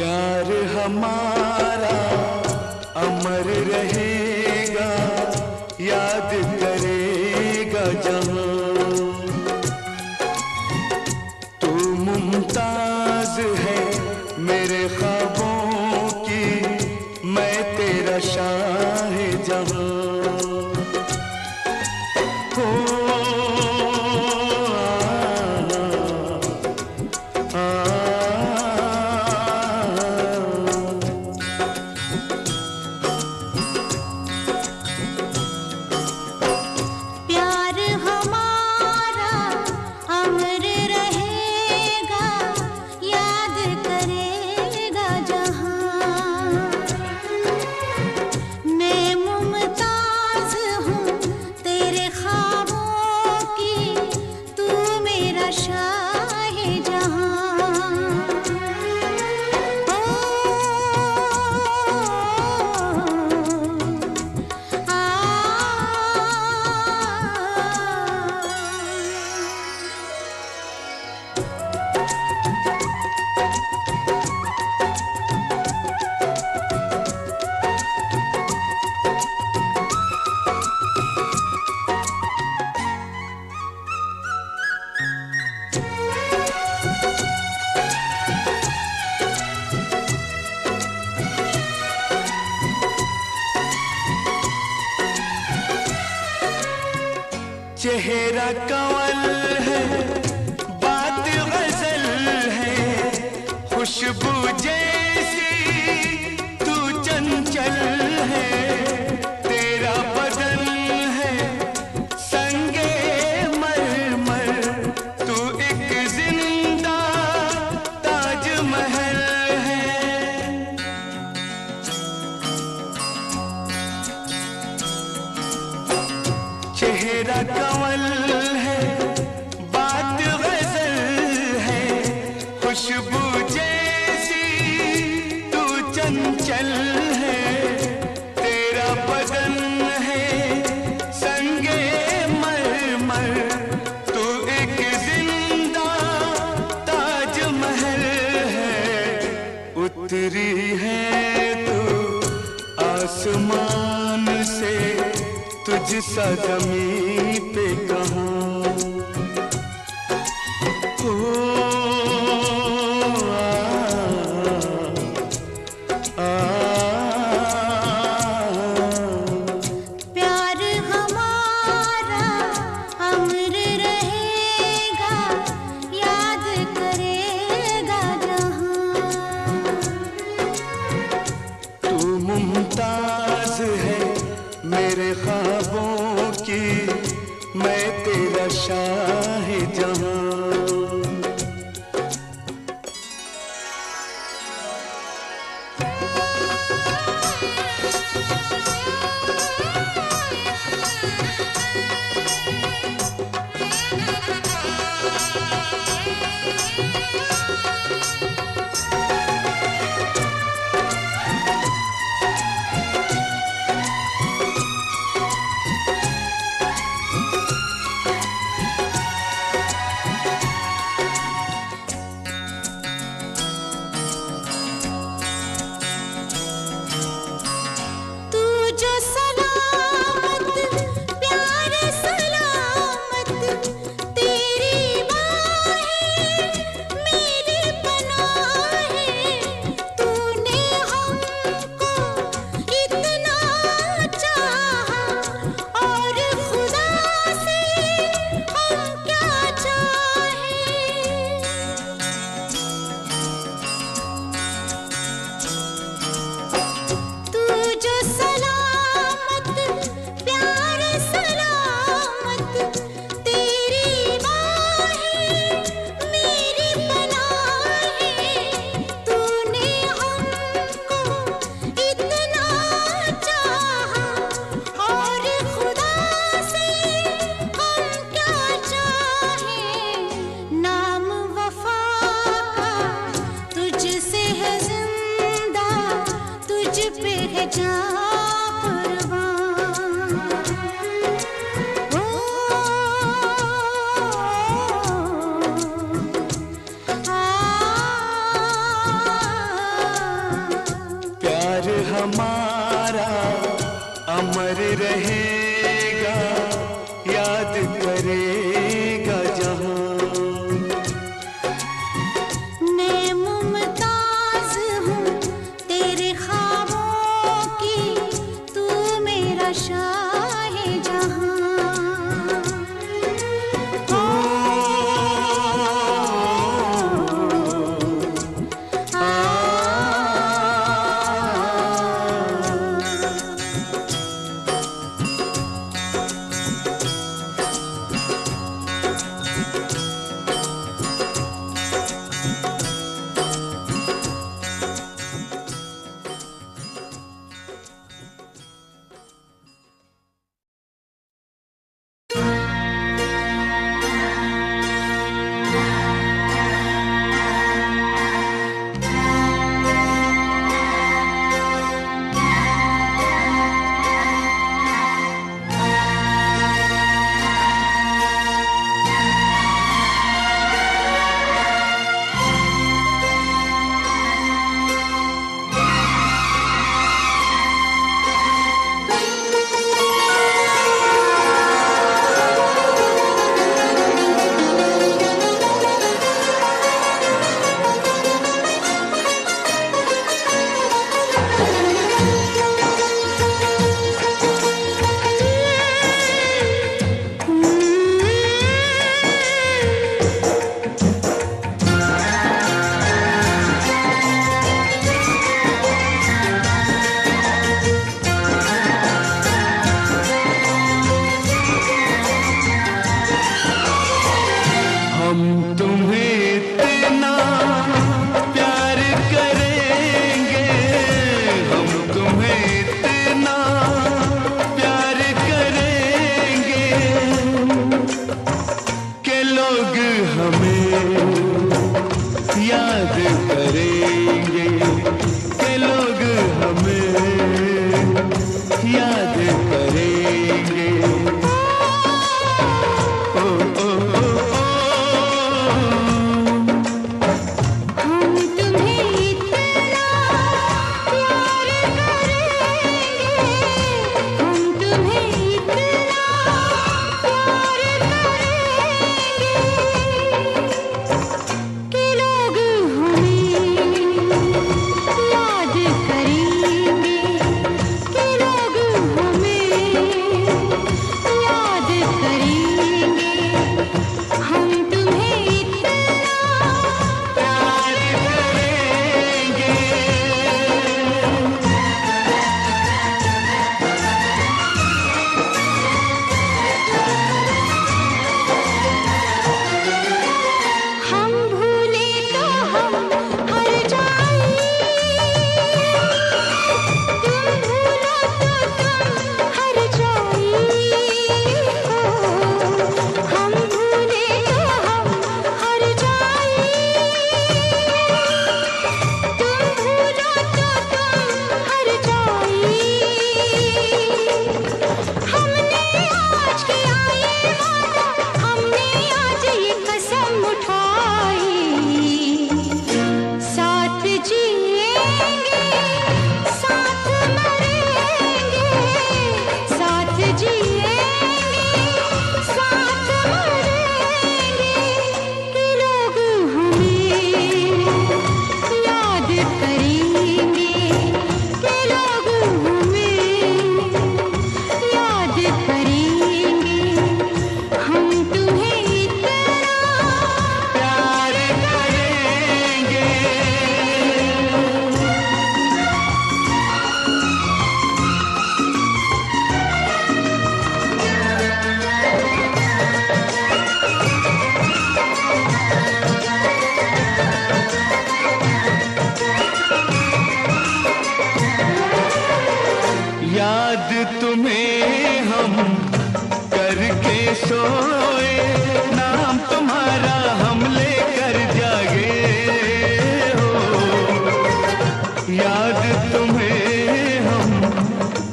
प्यार हमारा अमर रहेगा, याद करेगा जहां। तू मुमताज है मेरे ख्वाबों की, मैं तेरा शाह जहां। चेहरा कंवल है, बात गजल है, खुशबू जैसी तू चंचल है। तेरा बदन है संगे मरमर, तू एक जिंदा ताजमहल है। चेहरा कंवल है, बात गजल है, खुशबू जैसी तू चंचल है। तेरा बदन है संगे मरमर, तू एक जिंदा ताजमहल है। उतरी है तू आसमान से, तुझसा ज़मीं पे कहाँ। प्यार हमारा अमर रहेगा, याद करेगा जहां। तू मुमताज है मेरे ख्वाबों की, मैं तेरा शाह जहां। सोए, नाम तुम्हारा हम लेकर जागे हो। याद तुम्हें हम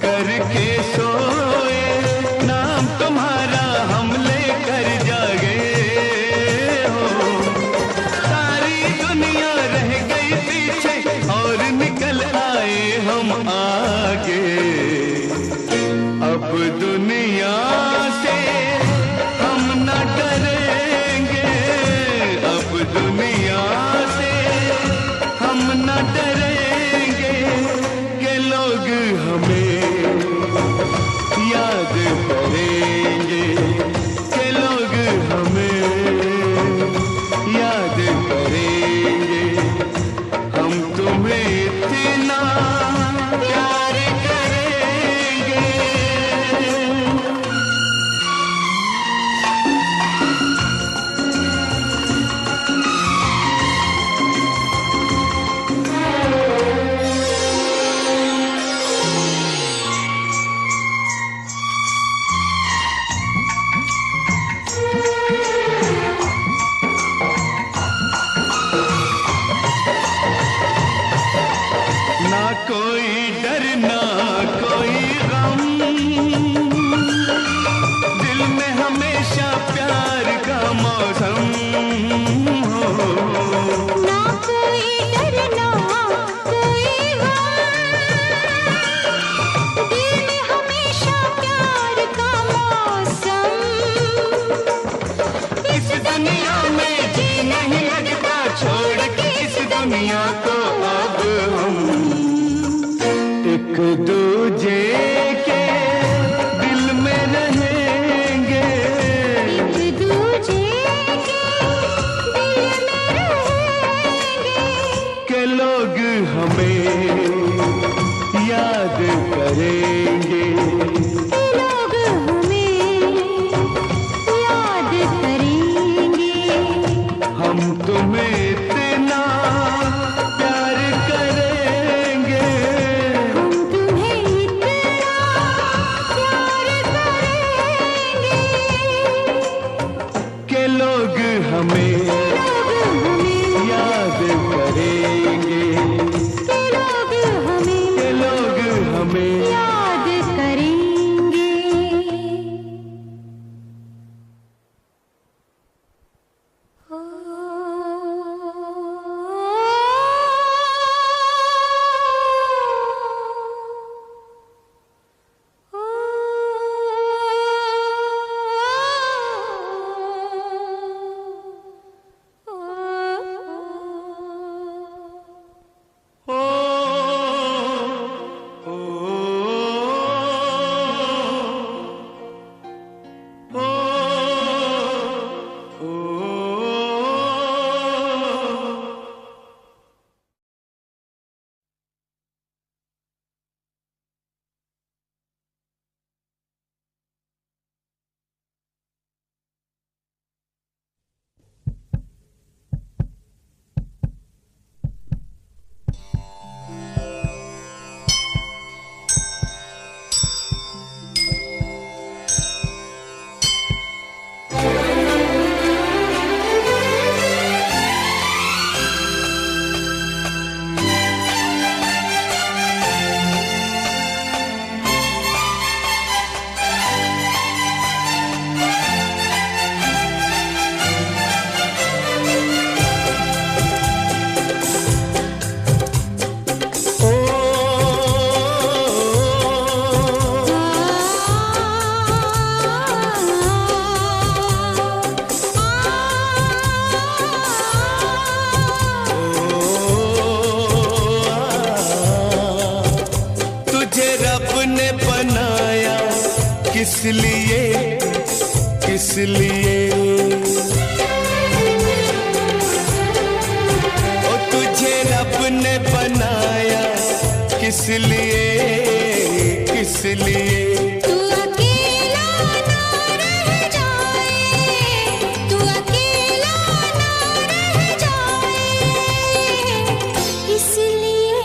करके सोए, नाम तुम्हारा हम लेकर जागे हो। सारी दुनिया रह गई पीछे और निकल आए हम आगे। अब दुनिया से हम न डरेंगे, अब दुनिया से हम न डरेंगे कि लोग हमें याद करेंगे, कि लोग हमें याद करेंगे। हम तुम्हें इतना प्यार करेंगे। ना कोई डर ना कोई गम, दिल में हमेशा प्यार का मौसम हो। ना कोई डर ना कोई गम, दिल में हमेशा प्यार का मौसम। इस दुनिया में जी नहीं लगता, छोड़ के इस दुनिया को अब हम एक दूजे के दिल में रहेंगे, एक दूजे के दिल में रहेंगे। के लोग हमें याद करेंगे, लोग हमें याद करेंगे। हम तुम्हें इतना प्यार करेंगे। हम तुम्हें इतना प्यार करेंगे के लोग हमें लोग हमें याद करेंगे, के लोग हमें के लोग हमें याद करेंगे। ओ, ओ, ओ, ओ, किस लिए किस लिए ओ तुझे रब ने बनाया किस लिए किस लिए तू अकेला ना रह जाए, तू अकेला ना रह जाए, इसलिए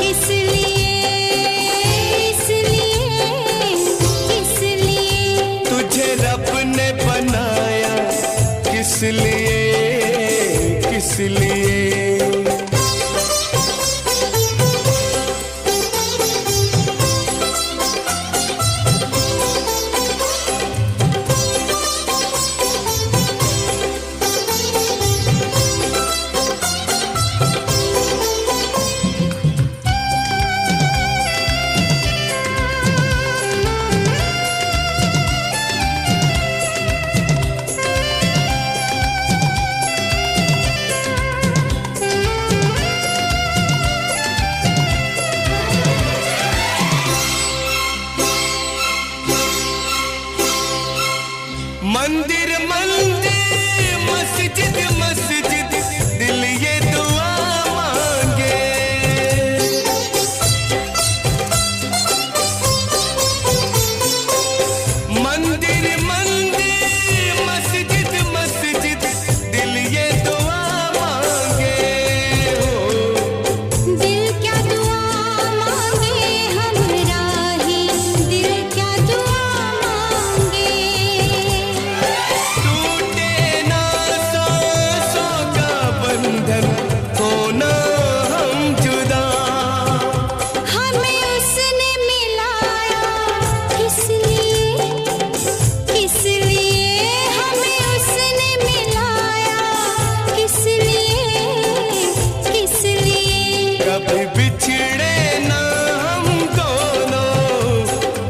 इसलिए इसलिए इसलिए तुझे रब ने बनाया किस लिए मंदिर मंदिर मस्जिद मस्जिद दिल ये दुआ मांगे। मंदिर मंदिर मस्जिद मस्जिद दिल ये दुआ मांगे। दिल क्या दुआ मांगे हमरा ही, दिल क्या दुआ मांगे। टूटे ना सांसों का बंधन, होना हम जुदा। हमें उसने मिलाया किस लिए, किस लिए हमें उसने मिलाया किस लिए, किस लिए। कभी बिछड़े ना हम दोनों,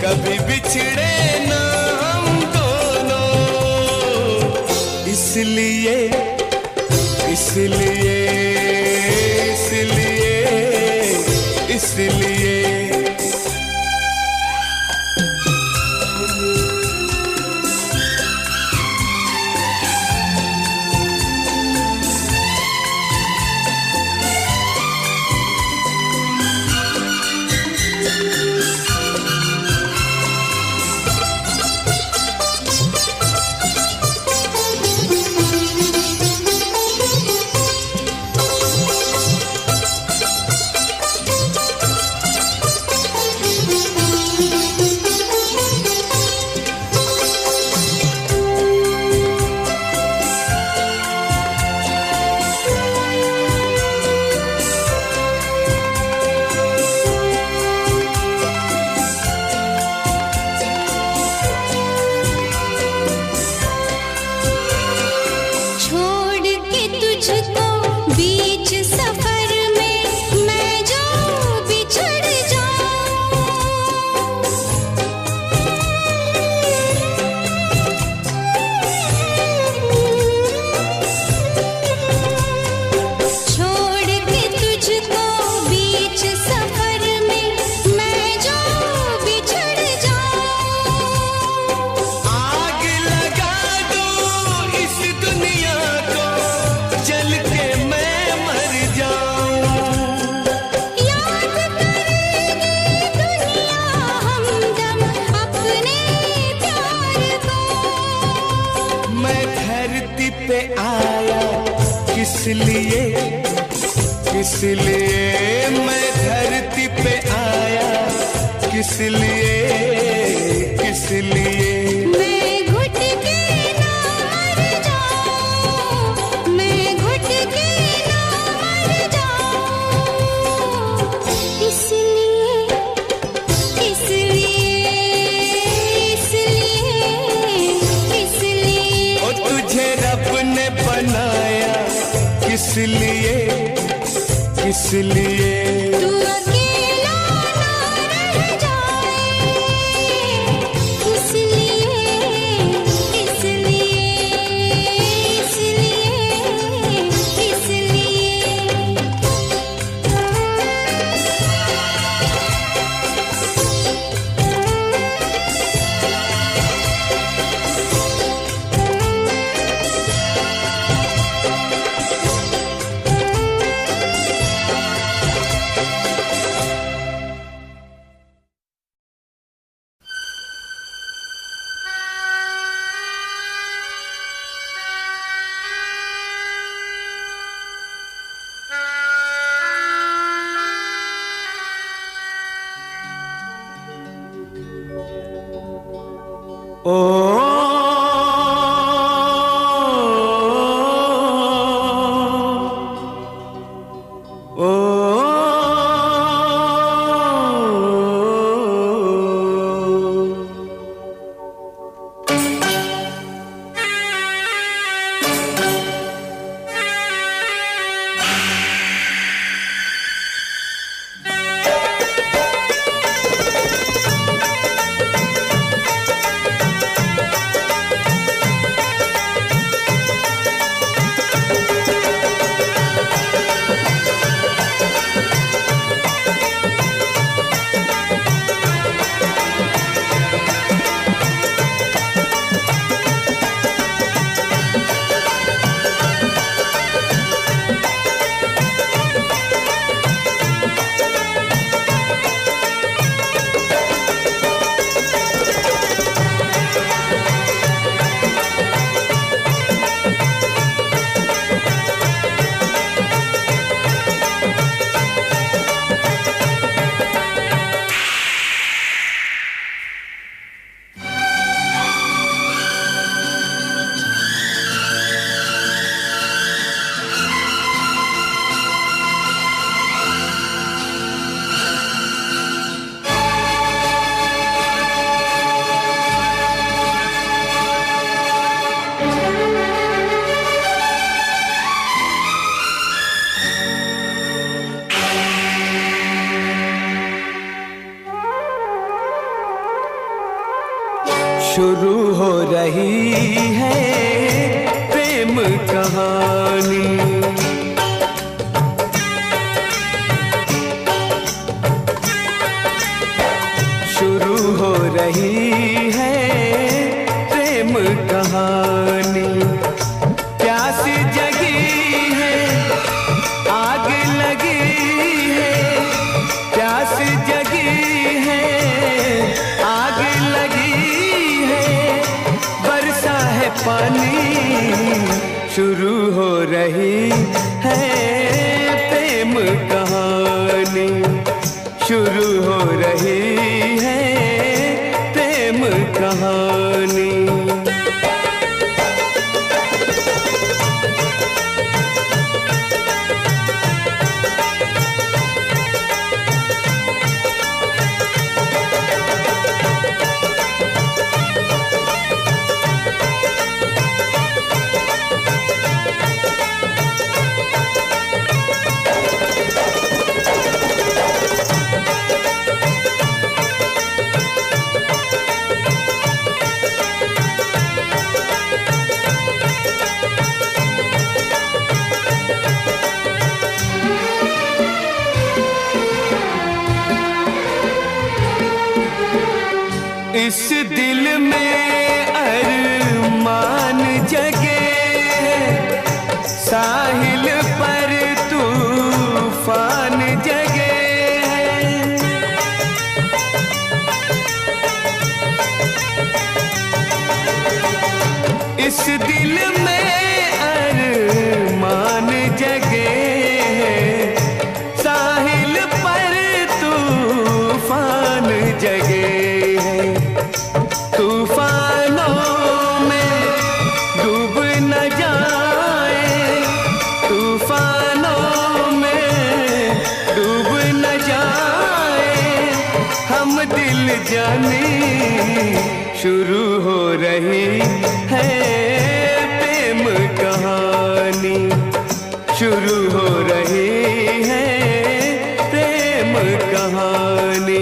कभी बिछड़े ना हम दोनों। इसलिए इसलिए इसलिए इसलिए छोड़ के तुझको बीच सफर में मैं जो बिछड़ जाऊं। छोड़ के तुझको बीच सफर में मैं जो बिछड़ जाऊं। आग लगा दो इस दुनिया को, जल के मैं मर जाऊं। याद करेगी दुनिया हमदम अपने प्यार को। मैं धरती पे आया किस लिए, किस लिए मैं धरती पे आया किस लिए, किस लिए। मैं घुट के ना मर जाऊं, मैं घुट के ना मर जाऊं। इसलिए इसलिए इसलिए इसलिए। ओ तुझे रब ने बनाया किस लिए, किस लिए। तू अकेला ना रह जाए इसलिए, इसलिए इसलिए इसलिए। शुरू हो रही है प्रेम कहानी। शुरू हो रही है प्रेम कहानी। प्यास जगी है, आग लगी है, प्यास जगी है, आग लगी है, बरसा है पानी। शुरू हो रही है प्रेम कहानी। शुरू हो रही है प्रेम कहानी। इस दिल में अरमान जगे, साहिल पर तूफान जगे। इस दिल में अरमान जगे, साहिल पर तूफान जगे। तूफानों में डूब न जाए, तूफानों में डूब न जाए हम दिल जाने। शुरू हो रही है प्रेम कहानी। शुरू हो रही है प्रेम कहानी।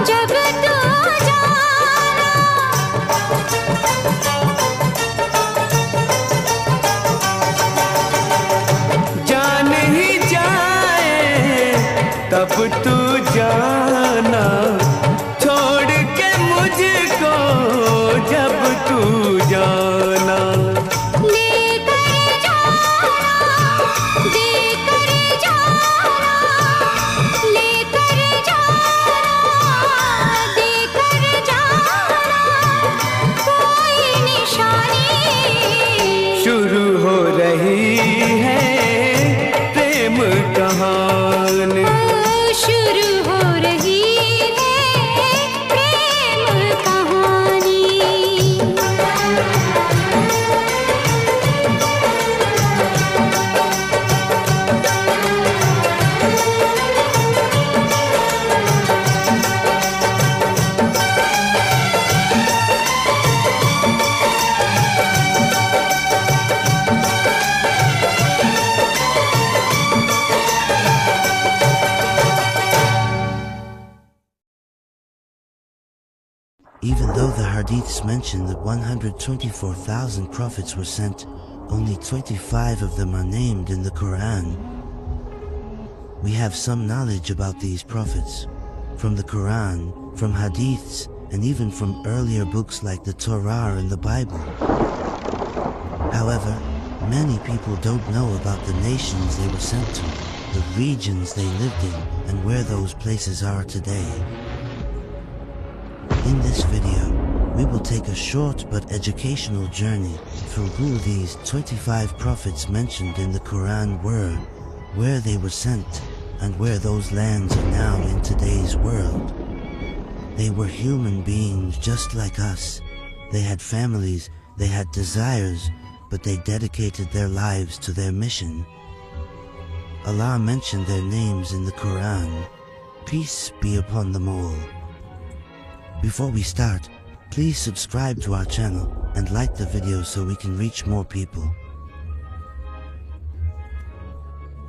जब तू जाना जान ही जाए तब तू जाना, छोड़ के मुझको जब तू जाना। लेकर जाना, देकर जाना, लेकर जाना, देकर जाना, कोई निशानी शुरू हो रही है प्रेम कहानी। शुरू हो रही है प्रेम कहानी। Even though the hadiths mention that 124,000 prophets were sent, only 25 of them are named in the Quran. We have some knowledge about these prophets from the Quran, from hadiths, and even from earlier books like the Torah and the Bible. However, many people don't know about the nations they were sent to, the regions they lived in, and where those places are today. In this video, we will take a short but educational journey through who these 25 prophets mentioned in the Quran were, where they were sent, and where those lands are now in today's world. They were human beings just like us. They had families, they had desires, but they dedicated their lives to their mission. Allah mentioned their names in the Quran. Peace be upon them all. Before we start, please subscribe to our channel and like the video so we can reach more people.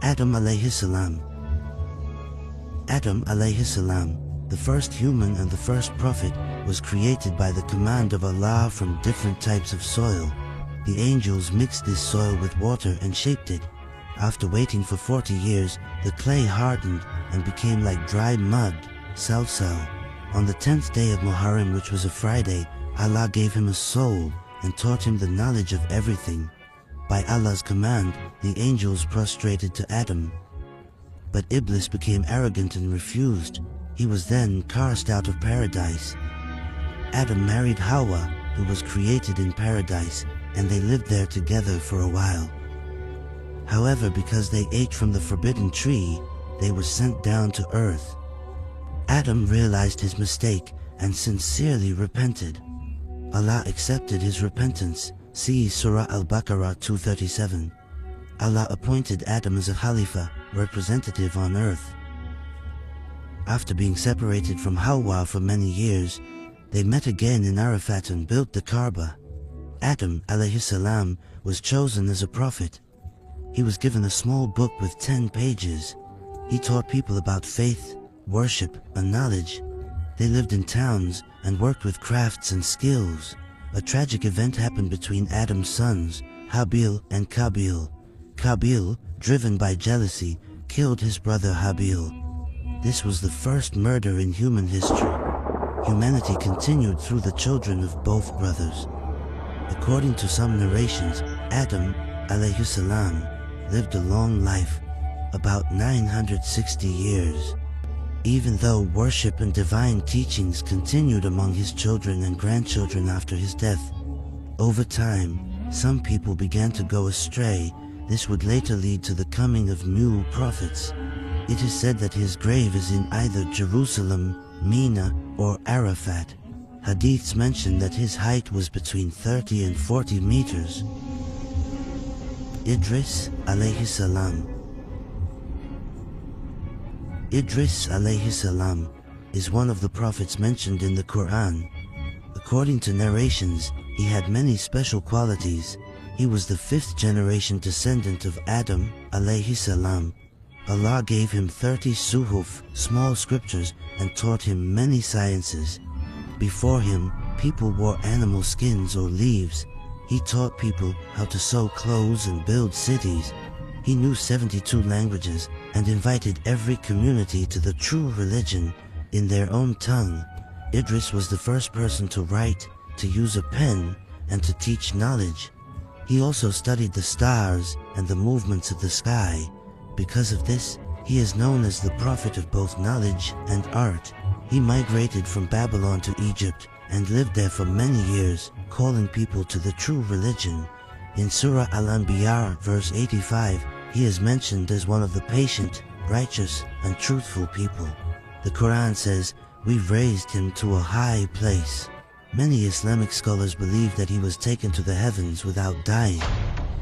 Adam alayhi salam. Adam alayhi salam, the first human and the first prophet, was created by the command of Allah from different types of soil. The angels mixed this soil with water and shaped it. After waiting for 40 years, the clay hardened and became like dry mud, salsal. On the 10th day of Muharram, which was a Friday, Allah gave him a soul and taught him the knowledge of everything. By Allah's command, the angels prostrated to Adam. But Iblis became arrogant and refused. He was then cast out of paradise. Adam married Hawa, who was created in paradise, and they lived there together for a while. However, because they ate from the forbidden tree, they were sent down to earth. Adam realized his mistake and sincerely repented. Allah accepted his repentance. See Surah Al-Baqarah 237. Allah appointed Adam as a Khalifa, representative on earth. After being separated from Hawa for many years, they met again in Arafat and built the Kaaba. Adam alayhi salam was chosen as a prophet. He was given a small book with 10 pages. He taught people about faith, worship, and knowledge. They lived in towns and worked with crafts and skills. A tragic event happened between Adam's sons, Habil and Qabil. Qabil, driven by jealousy, killed his brother Habil. This was the first murder in human history. Humanity continued through the children of both brothers. According to some narrations, Adam alayhi salam lived a long life, about 960 years. Even though worship and divine teachings continued among his children and grandchildren after his death, over time, some people began to go astray. This would later lead to the coming of new prophets. It is said that his grave is in either Jerusalem, Mina, or Arafat. Hadiths mention that his height was between 30 and 40 meters. Idris alayhi salam. Idris alayhi salam is one of the prophets mentioned in the Quran. According to narrations, he had many special qualities. He was the 5th generation descendant of Adam alayhi salam. Allah gave him 30 suhuf, small scriptures, and taught him many sciences. Before him, people wore animal skins or leaves. He taught people how to sew clothes and build cities. He knew 72 languages and invited every community to the true religion in their own tongue. Idris was the first person to write, to use a pen, and to teach knowledge. He also studied the stars and the movements of the sky. Because of this, he is known as the prophet of both knowledge and art. He migrated from Babylon to Egypt and lived there for many years, calling people to the true religion. In Surah Al-Anbiya, verse 85, he is mentioned as one of the patient, righteous, and truthful people. The Quran says, "We've raised him to a high place." Many Islamic scholars believe that he was taken to the heavens without dying.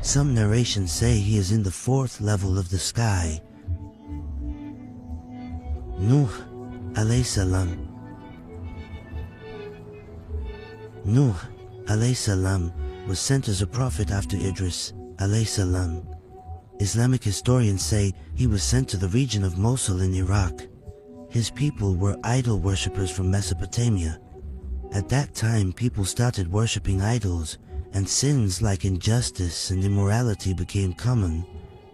Some narrations say he is in the 4th level of the sky. Nuh alayhi salam. Nuh alayhi salam was sent as a prophet after Idris alayhi salam. Islamic historians say he was sent to the region of Mosul in Iraq. His people were idol worshippers from Mesopotamia. At that time, people started worshipping idols, and sins like injustice and immorality became common.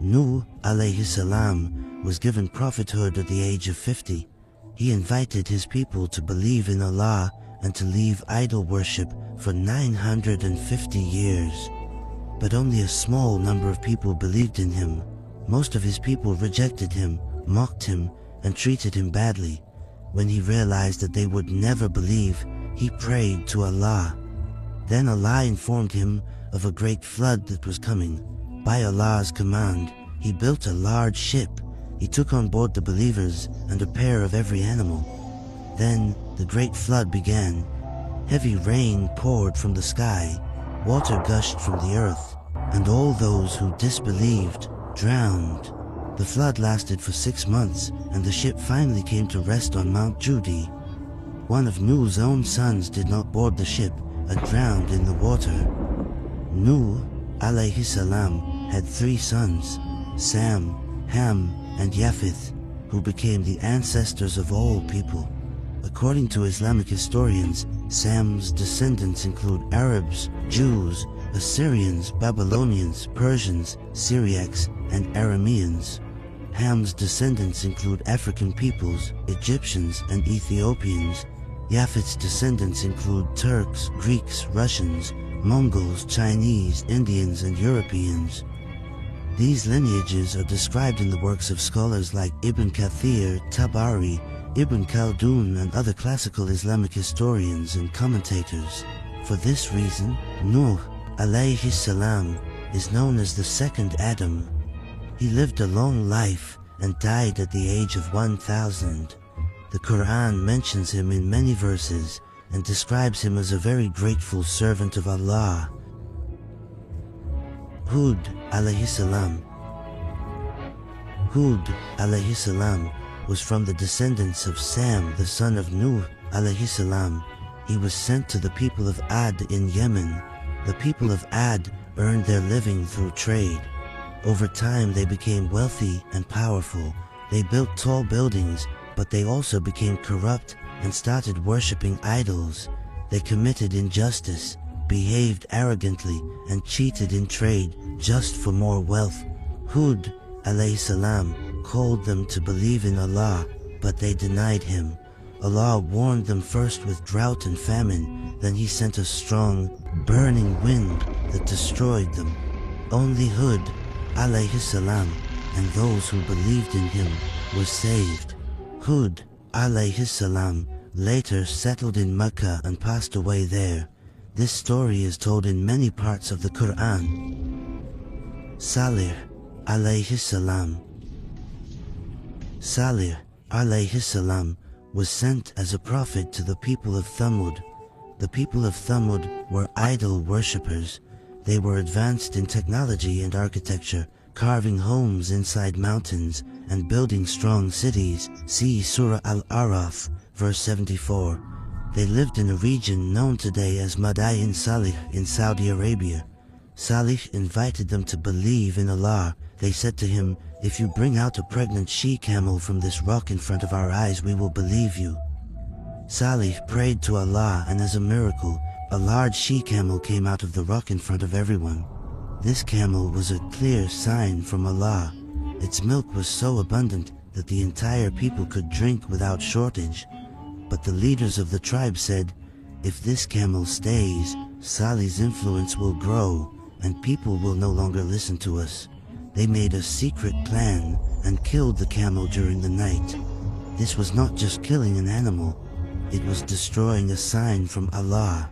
Nuh alayhi salam was given prophethood at the age of 50. He invited his people to believe in Allah and to leave idol worship for 950 years. But only a small number of people believed in him. Most of his people rejected him, mocked him, and treated him badly. When he realized that they would never believe, he prayed to Allah. Then Allah informed him of a great flood that was coming. By Allah's command, he built a large ship. He took on board the believers and a pair of every animal. Then the great flood began. Heavy rain poured from the sky, water gushed from the earth, and all those who disbelieved drowned. The flood lasted for 6 months, and the ship finally came to rest on Mount Judi. One of Nuh's own sons did not board the ship and drowned in the water. Nuh alayhi salam had 3 sons, Sam, Ham, and Japheth, who became the ancestors of all people. According to Islamic historians, Sam's descendants include Arabs, Jews, Assyrians, Babylonians, Persians, Syriacs, and Arameans. Ham's descendants include African peoples, Egyptians, and Ethiopians. Japheth's descendants include Turks, Greeks, Russians, Mongols, Chinese, Indians, and Europeans. These lineages are described in the works of scholars like Ibn Kathir, Tabari, Ibn Khaldun, and other classical Islamic historians and commentators. For this reason, Nuh alayhi salam is known as the second Adam. He lived a long life and died at the age of 1,000. The Quran mentions him in many verses and describes him as a very grateful servant of Allah. Hud alayhi salam. Hud alayhi salam was from the descendants of Sam, the son of Nuh alayhi salam. He was sent to the people of Ad in Yemen. The people of Ad earned their living through trade. Over time they became wealthy and powerful. They built tall buildings, but they also became corrupt and started worshipping idols. They committed injustice, behaved arrogantly, and cheated in trade just for more wealth. Hud alayhi salam called them to believe in Allah, but they denied him. Allah warned them first with drought and famine, then he sent a strong, burning wind that destroyed them. Only Hud alayhi salam and those who believed in him were saved. Hud alayhi salam later settled in Mecca and passed away there. This story is told in many parts of the Quran. Salih alayhi salam. Salih alayhi salam was sent as a prophet to the people of Thamud. The people of Thamud were idol worshippers. They were advanced in technology and architecture, carving homes inside mountains and building strong cities. See Surah Al-Araf, verse 74. They lived in a region known today as Madain Salih in Saudi Arabia. Salih invited them to believe in Allah. They said to him, "If you bring out a pregnant she-camel from this rock in front of our eyes, we will believe you." Salih prayed to Allah, and as a miracle, a large she-camel came out of the rock in front of everyone. This camel was a clear sign from Allah. Its milk was so abundant that the entire people could drink without shortage. But the leaders of the tribe said, "If this camel stays, Salih's influence will grow, and people will no longer listen to us." They made a secret plan and killed the camel during the night. This was not just killing an animal, it was destroying a sign from Allah.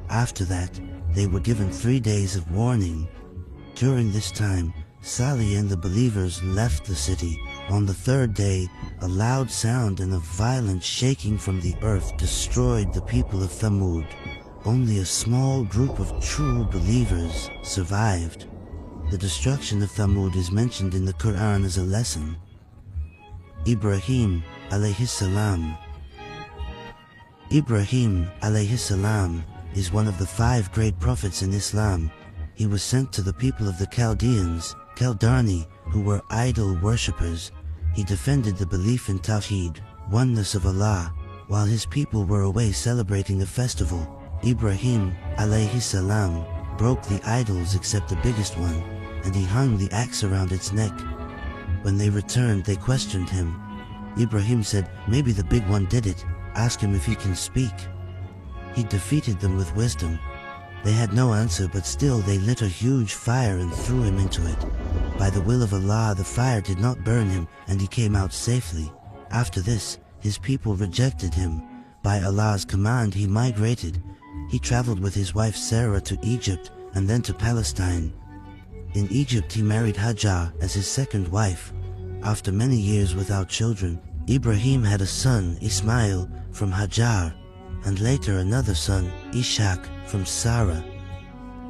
After that, they were given 3 days of warning. During this time, Salih and the believers left the city. On the 3rd day, a loud sound and a violent shaking from the earth destroyed the people of Thamud. Only a small group of true believers survived. The destruction of Thamud is mentioned in the Quran as a lesson. Ibrahim alayhi salam. Ibrahim alayhi salam is one of the 5 great prophets in Islam. He was sent to the people of the Chaldeans, Kaldani, who were idol worshippers. He defended the belief in Tawheed, oneness of Allah, while his people were away celebrating a festival. Ibrahim alayhi salam broke the idols except the biggest one, and he hung the axe around its neck. When they returned, they questioned him. Ibrahim said, "Maybe the big one did it. Ask him if he can speak." He defeated them with wisdom. They had no answer, but still they lit a huge fire and threw him into it. By the will of Allah, the fire did not burn him, and he came out safely. After this, his people rejected him. By Allah's command, he migrated. He traveled with his wife Sarah to Egypt and then to Palestine. In Egypt, he married Hajar as his second wife. After many years without children, Ibrahim had a son, Ismail, from Hajar, and later another son, Ishaq, from Sarah.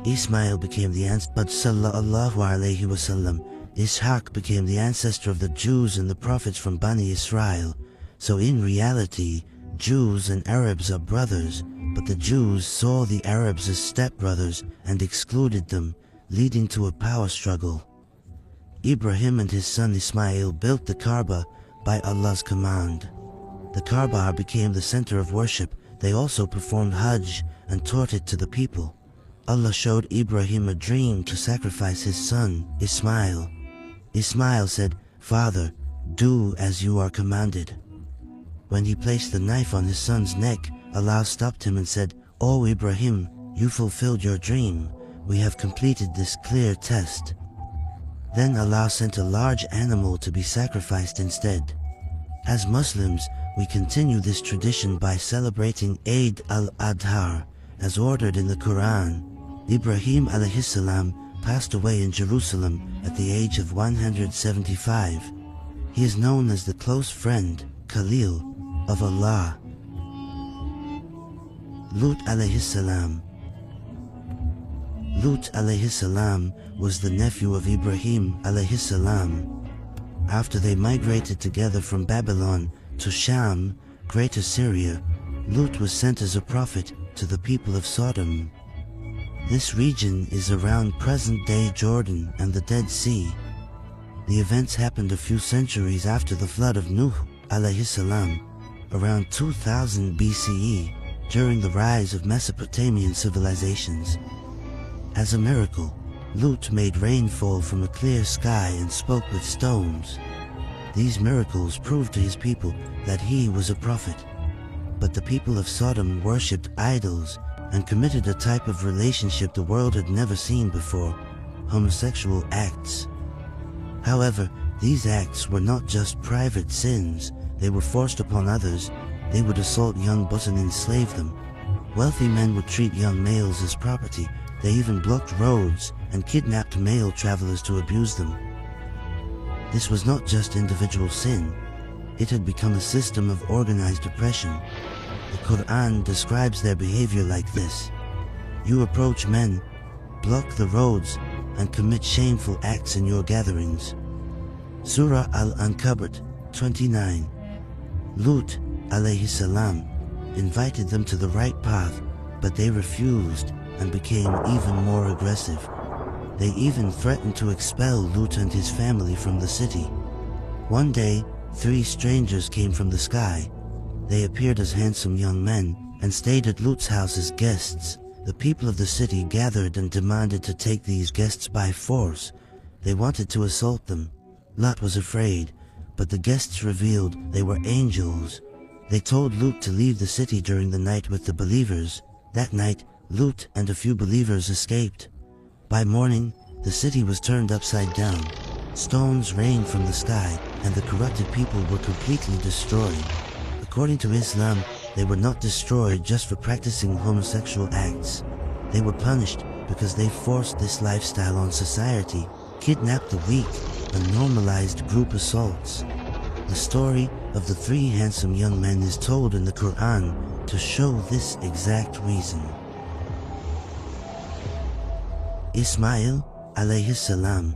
Ismail became the ancestor, but sallallahu alayhi wasallam, Ishaq became the ancestor of the Jews and the prophets from Bani Israel. So in reality, Jews and Arabs are brothers, but the Jews saw the Arabs as stepbrothers and excluded them, leading to a power struggle. Ibrahim and his son Ismail built the Kaaba by Allah's command. The Kaaba became the center of worship. They also performed Hajj and taught it to the people. Allah showed Ibrahim a dream to sacrifice his son, Ismail. Ismail said, "Father, do as you are commanded." When he placed the knife on his son's neck, Allah stopped him and said, "O Ibrahim, you fulfilled your dream. We have completed this clear test." Then Allah sent a large animal to be sacrificed instead. As Muslims, we continue this tradition by celebrating Eid al-Adha, as ordered in the Quran. Ibrahim alayhi salam passed away in Jerusalem at the age of 175. He is known as the close friend, Khalil, of Allah. Lut alayhi salam. Lut alayhi salam was the nephew of Ibrahim alayhi salam. After they migrated together from Babylon to Sham, Greater Syria, Lut was sent as a prophet to the people of Sodom. This region is around present-day Jordan and the Dead Sea. The events happened a few centuries after the flood of Nuh alayhi salam, around 2000 BCE, during the rise of Mesopotamian civilizations. As a miracle, Lut made rain fall from a clear sky and spoke with stones. These miracles proved to his people that he was a prophet. But the people of Sodom worshipped idols and committed a type of relationship the world had never seen before, homosexual acts. However, these acts were not just private sins, they were forced upon others. They would assault young boys and enslave them. Wealthy men would treat young males as property. They even blocked roads and kidnapped male travelers to abuse them. This was not just individual sin, it had become a system of organized oppression. The Quran describes their behavior like this: "You approach men, block the roads, and commit shameful acts in your gatherings." Surah Al-Ankabut 29. Lut alayhi salam invited them to the right path, but they refused and became even more aggressive. They even threatened to expel Lut and his family from the city. One day, 3 strangers came from the sky. They appeared as handsome young men and stayed at Lut's house as guests. The people of the city gathered and demanded to take these guests by force. They wanted to assault them. Lut was afraid, but the guests revealed they were angels. They told Lut to leave the city during the night with the believers. That night, Lut and a few believers escaped. By morning, the city was turned upside down. Stones rained from the sky, and the corrupted people were completely destroyed. According to Islam, they were not destroyed just for practicing homosexual acts. They were punished because they forced this lifestyle on society, kidnapped the weak, and normalized group assaults. The story of the 3 handsome young men is told in the Quran to show this exact reason. Ismail alayhi salam.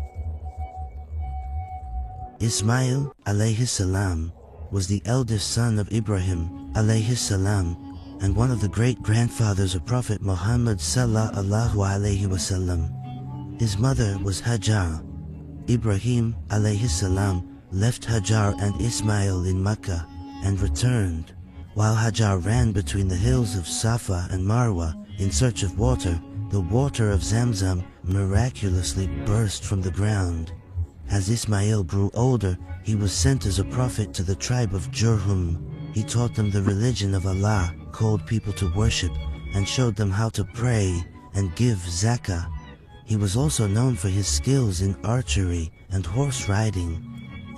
Ismail alayhi salam was the eldest son of Ibrahim alayhi salam and one of the great-grandfathers of Prophet Muhammad sallallahu alayhi wasallam. His mother was Hajar. Ibrahim alayhi salam left Hajar and Ismail in Mecca and returned. While Hajar ran between the hills of Safa and Marwa in search of water, the water of Zamzam miraculously burst from the ground. As Ismail grew older, he was sent as a prophet to the tribe of Jurhum. He taught them the religion of Allah, called people to worship, and showed them how to pray and give zakah. He was also known for his skills in archery and horse riding.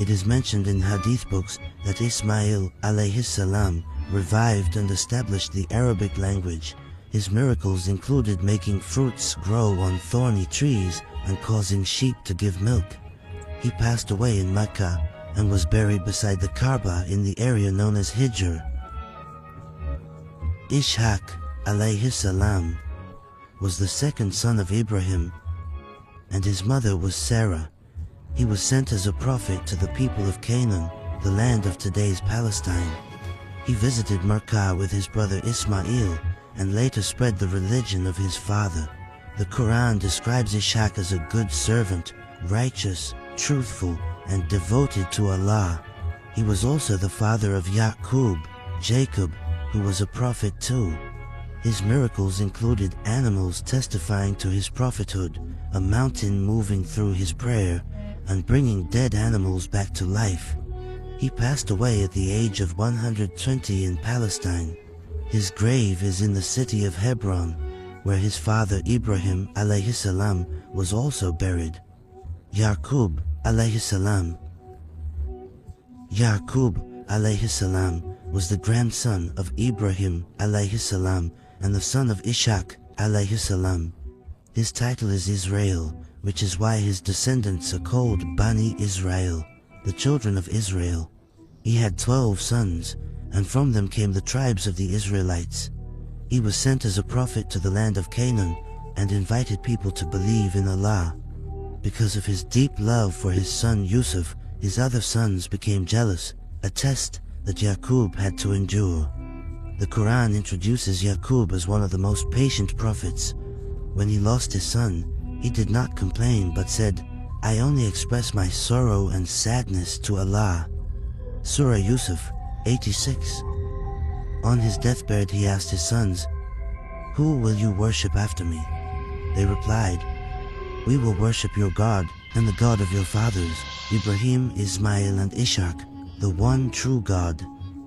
It is mentioned in hadith books that Ismail alayhi salam revived and established the Arabic language. His miracles included making fruits grow on thorny trees and causing sheep to give milk. He passed away in Mecca and was buried beside the Kaaba in the area known as Hijr. Ishaq alayhi salam was the second son of Ibrahim, and his mother was Sarah. He was sent as a prophet to the people of Canaan, the land of today's Palestine. He visited Mecca with his brother Ismail and later spread the religion of his father. The Quran describes Ishaq as a good servant, righteous, truthful, and devoted to Allah. He was also the father of Yaqub, Jacob, who was a prophet too. His miracles included animals testifying to his prophethood, a mountain moving through his prayer, and bringing dead animals back to life. He passed away at the age of 120 in Palestine. His grave is in the city of Hebron, where his father Ibrahim alayhi salam was also buried. Yaqub alayhi salam. Yaqub alayhi salam was the grandson of Ibrahim alayhi salam and the son of Ishaq alayhi salam. His title is Israel, which is why his descendants are called Bani Israel, the children of Israel. He had 12 sons, and from them came the tribes of the Israelites. He was sent as a prophet to the land of Canaan and invited people to believe in Allah. Because of his deep love for his son Yusuf, his other sons became jealous, a test that Yaqub had to endure. The Quran introduces Yaqub as one of the most patient prophets. When he lost his son, he did not complain but said, "I only express my sorrow and sadness to Allah." Surah Yusuf 86. On his deathbed he asked his sons, "Who will you worship after me?" They replied, "We will worship your God and the God of your fathers, Ibrahim, Ismail and Ishaq, the one true God."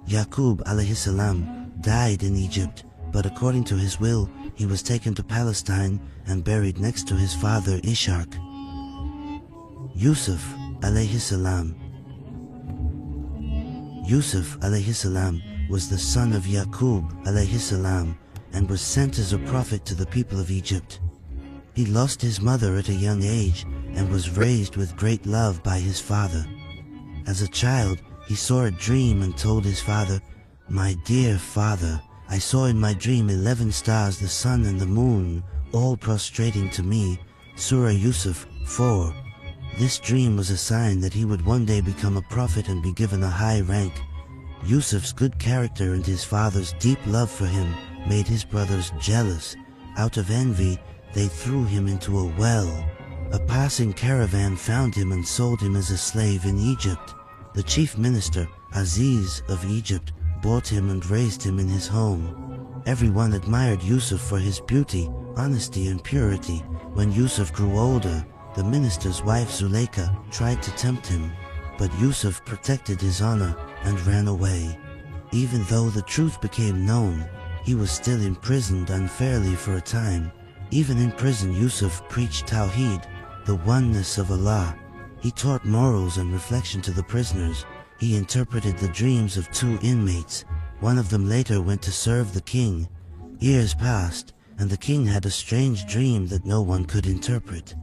Yaqub alayhi salam died in Egypt, but according to his will, he was taken to Palestine and buried next to his father Ishaq. Yusuf alayhi salam. Yusuf alayhi salam was the son of Yaqub alayhi salam and was sent as a prophet to the people of Egypt. He lost his mother at a young age and was raised with great love by his father. As a child, he saw a dream and told his father, "My dear father, I saw in my dream 11 stars, the sun and the moon, all prostrating to me." Surah Yusuf 4. This dream was a sign that he would one day become a prophet and be given a high rank. Yusuf's good character and his father's deep love for him made his brothers jealous. Out of envy, they threw him into a well. A passing caravan found him and sold him as a slave in Egypt. The chief minister, Aziz of Egypt, bought him and raised him in his home. Everyone admired Yusuf for his beauty, honesty and purity. When Yusuf grew older, the minister's wife Zuleika tried to tempt him, but Yusuf protected his honor and ran away. Even though the truth became known, he was still imprisoned unfairly for a time. Even in prison, Yusuf preached Tawheed, the oneness of Allah. He taught morals and reflection to the prisoners. He interpreted the dreams of 2 inmates. One of them later went to serve the king. Years passed, and the king had a strange dream that no one could interpret.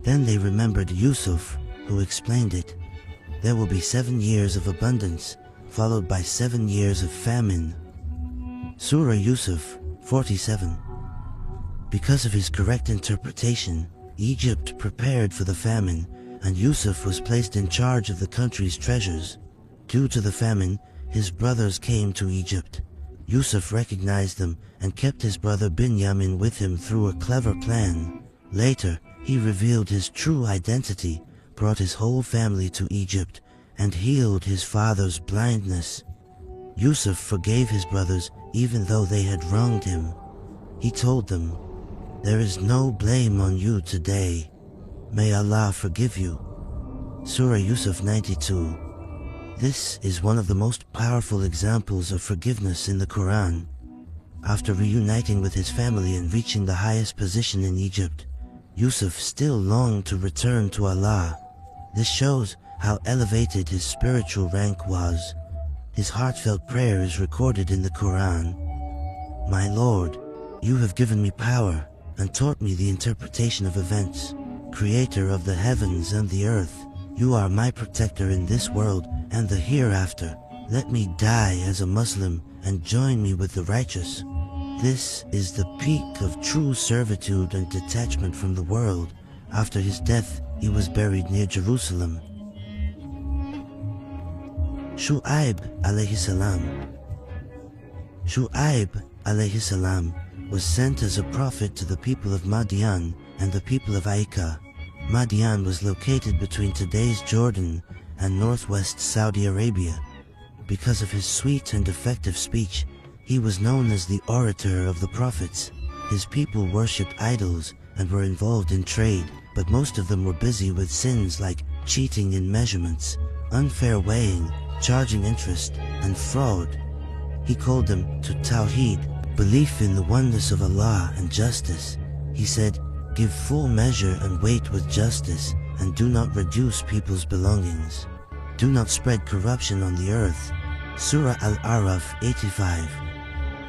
Then they remembered Yusuf, who explained it. There will be 7 years of abundance, followed by 7 years of famine. Surah Yusuf 47. Because of his correct interpretation, Egypt prepared for the famine, and Yusuf was placed in charge of the country's treasures. Due to the famine, his brothers came to Egypt. Yusuf recognized them and kept his brother Binyamin with him through a clever plan. Later, he revealed his true identity, brought his whole family to Egypt, and healed his father's blindness. Yusuf forgave his brothers even though they had wronged him. He told them, "There is no blame on you today. May Allah forgive you." Surah Yusuf 92. This is one of the most powerful examples of forgiveness in the Quran. After reuniting with his family and reaching the highest position in Egypt, Yusuf still longed to return to Allah. This shows how elevated his spiritual rank was. His heartfelt prayer is recorded in the Quran. "My Lord, you have given me power and taught me the interpretation of events. Creator of the heavens and the earth, you are my protector in this world and the hereafter. Let me die as a Muslim and join me with the righteous." This is the peak of true servitude and detachment from the world. After his death, he was buried near Jerusalem. Shu'aib alayhi salam. Shu'aib alayhi salam was sent as a prophet to the people of Madian and the people of Aika. Madian was located between today's Jordan and northwest Saudi Arabia. Because of his sweet and effective speech, he was known as the orator of the prophets. His people worshipped idols and were involved in trade, but most of them were busy with sins like cheating in measurements, unfair weighing, charging interest, and fraud. He called them to Tawheed, belief in the oneness of Allah and justice. He said, "Give full measure and weight with justice, and do not reduce people's belongings. Do not spread corruption on the earth." Surah Al-Araf 85.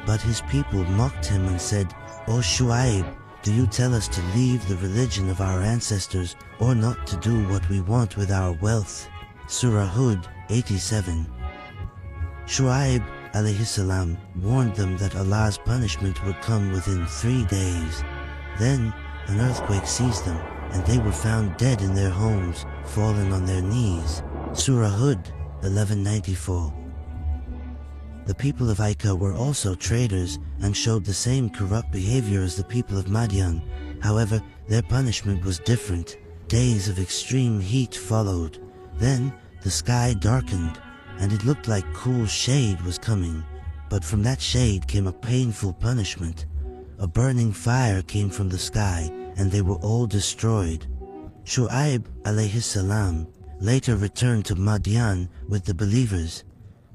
But his people mocked him and said, "O Shu'aib, do you tell us to leave the religion of our ancestors or not to do what we want with our wealth?" Surah Hud 87. Shu'aib alayhi salam warned them that Allah's punishment would come within 3 days. Then an earthquake seized them, and they were found dead in their homes, fallen on their knees. Surah Hud 1194. The people of Aika were also traders and showed the same corrupt behavior as the people of Madian. However, their punishment was different. Days of extreme heat followed. Then the sky darkened, and it looked like cool shade was coming. But from that shade came a painful punishment. A burning fire came from the sky, and they were all destroyed. Shu'aib alayhi salam later returned to Madian with the believers.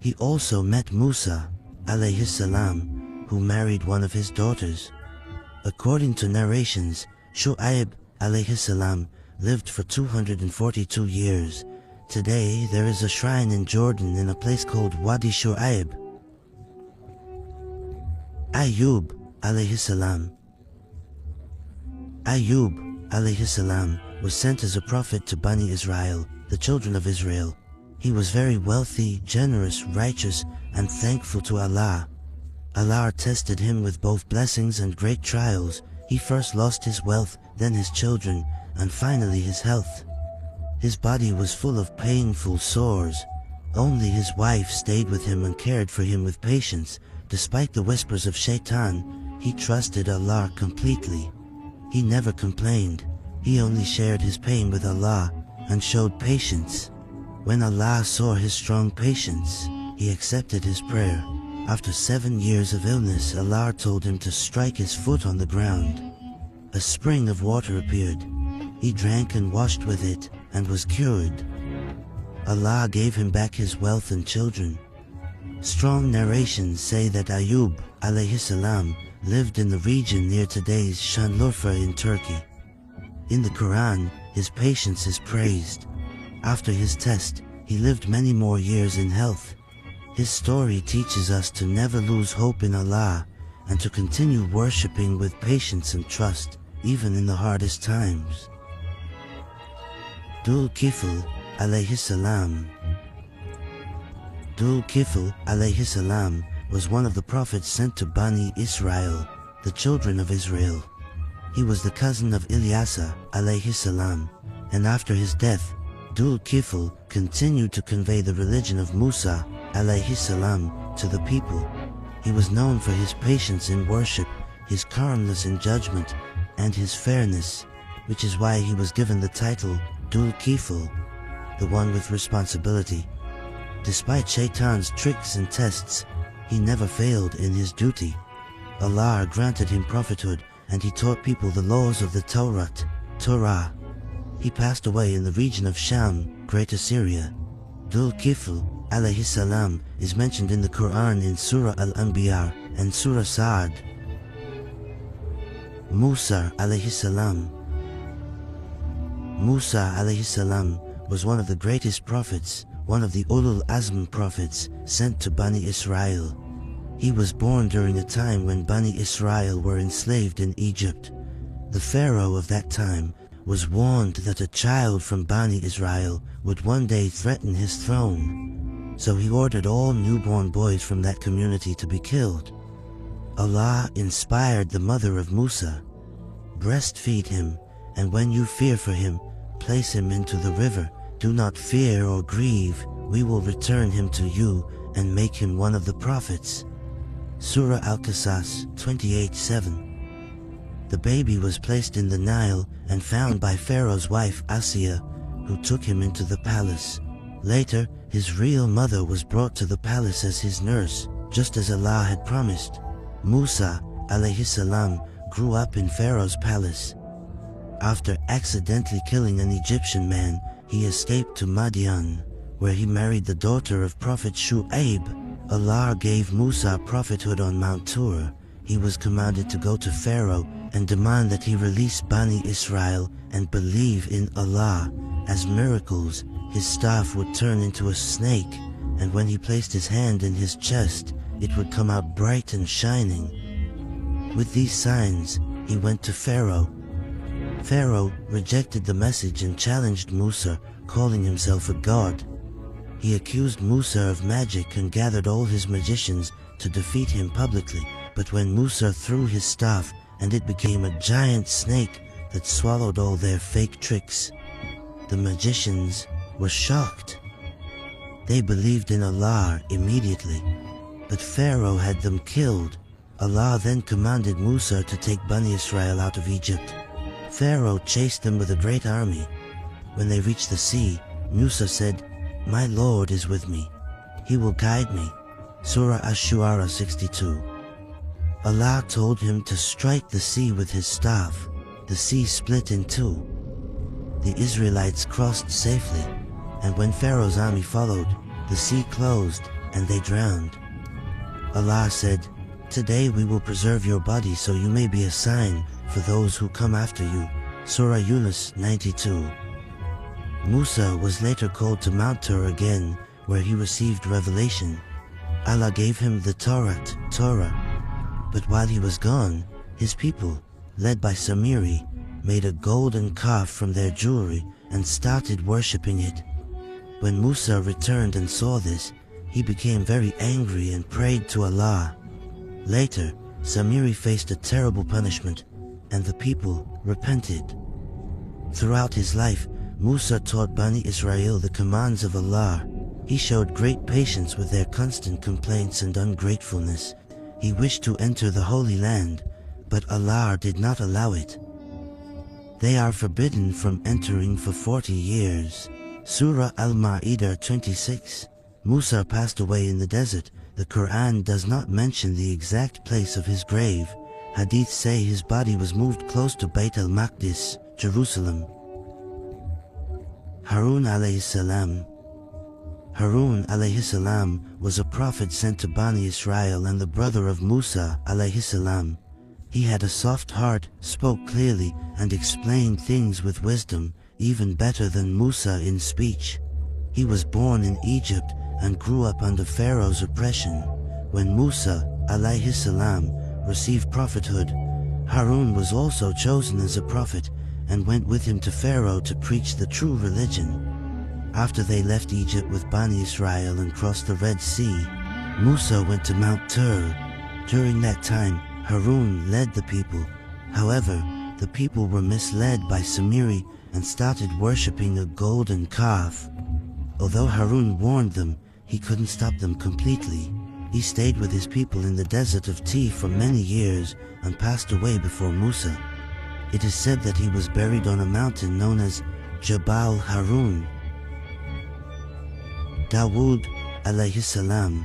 He also met Musa alayhi salam, who married one of his daughters. According to narrations, Shu'aib alayhi salam lived for 242 years. Today there is a shrine in Jordan in a place called Wadi Shu'aib. Ayyub alayhi salam. Ayyub alayhi salam was sent as a prophet to Bani Israel, the children of Israel. He was very wealthy, generous, righteous, and thankful to Allah. Allah tested him with both blessings and great trials. He first lost his wealth, then his children, and finally his health. His body was full of painful sores. Only his wife stayed with him and cared for him with patience. Despite the whispers of Shaitan, he trusted Allah completely. He never complained. He only shared his pain with Allah and showed patience. When Allah saw his strong patience, he accepted his prayer. After 7 years of illness, Allah told him to strike his foot on the ground. A spring of water appeared. He drank and washed with it and was cured. Allah gave him back his wealth and children. Strong narrations say that Ayub alayhi salam lived in the region near today's Şanlıurfa in Turkey. In the Quran, his patience is praised. After his test, he lived many more years in health. His story teaches us to never lose hope in Allah and to continue worshipping with patience and trust, even in the hardest times. Dhul Kifl alayhi salam. Dhul Kifl alayhi salam was one of the prophets sent to Bani Israel, the children of Israel. He was the cousin of Ilyasa alayhi salam, and after his death, Dhul Kifl continued to convey the religion of Musa alayhi salam to the people. He was known for his patience in worship, his calmness in judgment, and his fairness, which is why he was given the title Dhul Kifl, the one with responsibility. Despite Shaitan's tricks and tests, he never failed in his duty. Allah granted him prophethood and he taught people the laws of the Torah. He passed away in the region of Sham, Greater Syria. Dhul Kifl alayhi salam is mentioned in the Quran in Surah Al-Anbiya and Surah Sa'ad. Musa alayhi salam. Musa alayhi salam was one of the greatest prophets, one of the Ulul Azm prophets sent to Bani Israel. He was born during a time when Bani Israel were enslaved in Egypt. The Pharaoh of that time was warned that a child from Bani Israel would one day threaten his throne. So he ordered all newborn boys from that community to be killed. Allah inspired the mother of Musa. Breastfeed him, and when you fear for him, place him into the river. Do not fear or grieve, we will return him to you and make him one of the prophets. Surah Al-Qasas 28:7. The baby was placed in the Nile and found by Pharaoh's wife Asiya, who took him into the palace. Later, his real mother was brought to the palace as his nurse, just as Allah had promised. Musa alayhi salam grew up in Pharaoh's palace. After accidentally killing an Egyptian man, he escaped to Madian, where he married the daughter of Prophet Shu'aib. Allah gave Musa prophethood on Mount Tur. He was commanded to go to Pharaoh and demand that he release Bani Israel and believe in Allah. As miracles, his staff would turn into a snake, and when he placed his hand in his chest, it would come out bright and shining. With these signs, he went to Pharaoh. Pharaoh rejected the message and challenged Musa, calling himself a god. He accused Musa of magic and gathered all his magicians to defeat him publicly. But when Musa threw his staff and it became a giant snake that swallowed all their fake tricks, the magicians were shocked. They believed in Allah immediately, but Pharaoh had them killed. Allah then commanded Musa to take Bani Israel out of Egypt. Pharaoh chased them with a great army. When they reached the sea, Musa said, "My Lord is with me. He will guide me." Surah Ash-Shu'ara 62. Allah told him to strike the sea with his staff. The sea split in two. The Israelites crossed safely, and when Pharaoh's army followed, the sea closed and they drowned. Allah said, "Today we will preserve your body so you may be a sign for those who come after you." Surah Yunus 92. Musa was later called to Mount Tur again, where he received revelation. Allah gave him the Torah. But while he was gone, his people, led by Samiri, made a golden calf from their jewelry and started worshipping it. When Musa returned and saw this, he became very angry and prayed to Allah. Later, Samiri faced a terrible punishment, and the people repented. Throughout his life, Musa taught Bani Israel the commands of Allah. He showed great patience with their constant complaints and ungratefulness. He wished to enter the Holy Land, but Allah did not allow it. They are forbidden from entering for 40 years. Surah Al-Ma'idah 26. Musa passed away in the desert. The Quran does not mention the exact place of his grave. Hadiths say his body was moved close to Bayt al-Maqdis, Jerusalem. Harun alayhi salam. Harun alayhi salam was a prophet sent to Bani Israel and the brother of Musa alayhi salam. He had a soft heart, spoke clearly, and explained things with wisdom, even better than Musa in speech. He was born in Egypt and grew up under Pharaoh's oppression. When Musa alayhi salam received prophethood, Harun was also chosen as a prophet and went with him to Pharaoh to preach the true religion. After they left Egypt with Bani Israel and crossed the Red Sea, Musa went to Mount Tur. During that time, Harun led the people. However, the people were misled by Samiri and started worshipping a golden calf. Although Harun warned them, he couldn't stop them completely. He stayed with his people in the desert of Tih for many years and passed away before Musa. It is said that he was buried on a mountain known as Jabal Harun. Dawood alayhi salam.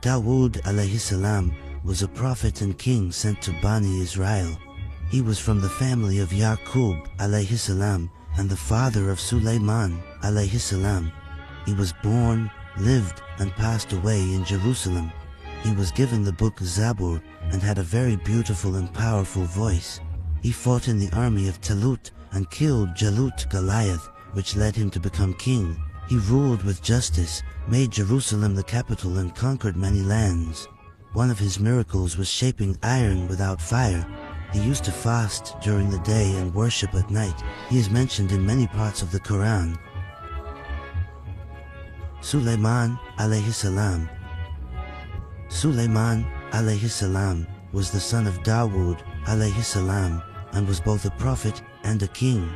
Dawood alayhi salam was a prophet and king sent to Bani Israel. He was from the family of Yaqub alayhi salam and the father of Sulaiman alayhi salam. He was born, lived, and passed away in Jerusalem. He was given the book Zabur and had a very beautiful and powerful voice. He fought in the army of Talut and killed Jalut Goliath, which led him to become king. He ruled with justice, made Jerusalem the capital, and conquered many lands. One of his miracles was shaping iron without fire. He used to fast during the day and worship at night. He is mentioned in many parts of the Quran. Sulaiman alayhi salam. Sulaiman alayhi salam was the son of Dawood alayhi salam and was both a prophet and a king.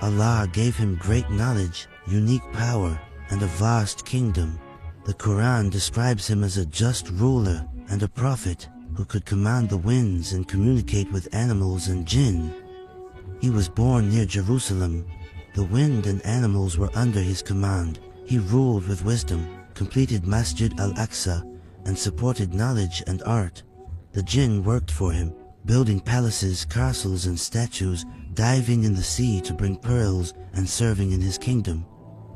Allah gave him great knowledge, unique power, and a vast kingdom. The Quran describes him as a just ruler and a prophet who could command the winds and communicate with animals and jinn. He was born near Jerusalem. The wind and animals were under his command. He ruled with wisdom, completed Masjid al-Aqsa, and supported knowledge and art. The jinn worked for him, building palaces, castles, and statues, diving in the sea to bring pearls, and serving in his kingdom.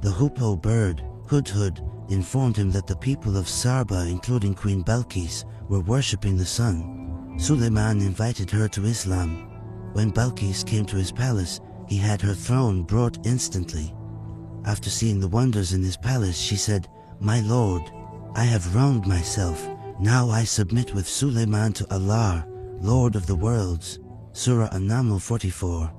The hoopoe bird, Hudhud, informed him that the people of Sarba, including Queen Balkis, were worshipping the sun. Suleiman invited her to Islam. When Balkis came to his palace, he had her throne brought instantly. After seeing the wonders in his palace, she said, "My lord, I have wronged myself. Now I submit with Suleiman to Allah, Lord of the worlds." Surah An-Naml 44.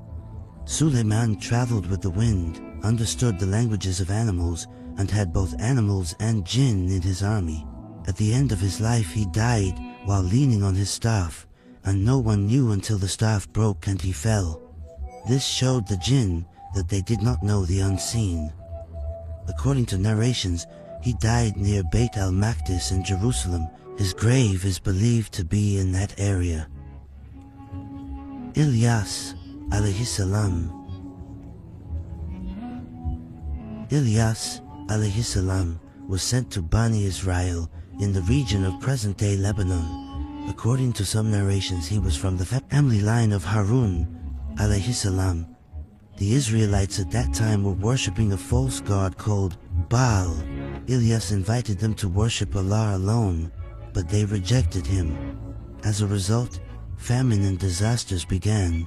Suleiman traveled with the wind, understood the languages of animals, and had both animals and jinn in his army. At the end of his life he died while leaning on his staff, and no one knew until the staff broke and he fell. This showed the jinn that they did not know the unseen. According to narrations, he died near Bayt al-Maqdis in Jerusalem. His grave is believed to be in that area. Ilyas alayhi salam. Ilyas alayhi salam was sent to Bani Israel in the region of present-day Lebanon. According to some narrations, he was from the family line of Harun alayhi salam. The Israelites at that time were worshipping a false god called Baal. Ilyas invited them to worship Allah alone, but they rejected him. As a result, famine and disasters began.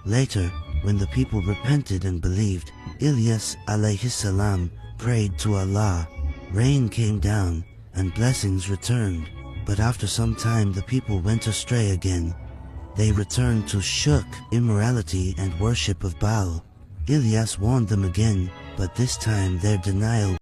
Later, when the people repented and believed, Ilyas alayhi salam prayed to Allah. Rain came down and blessings returned. But after some time the people went astray again. They returned to shirk, immorality, and worship of Baal. Ilyas warned them again, but this time their denial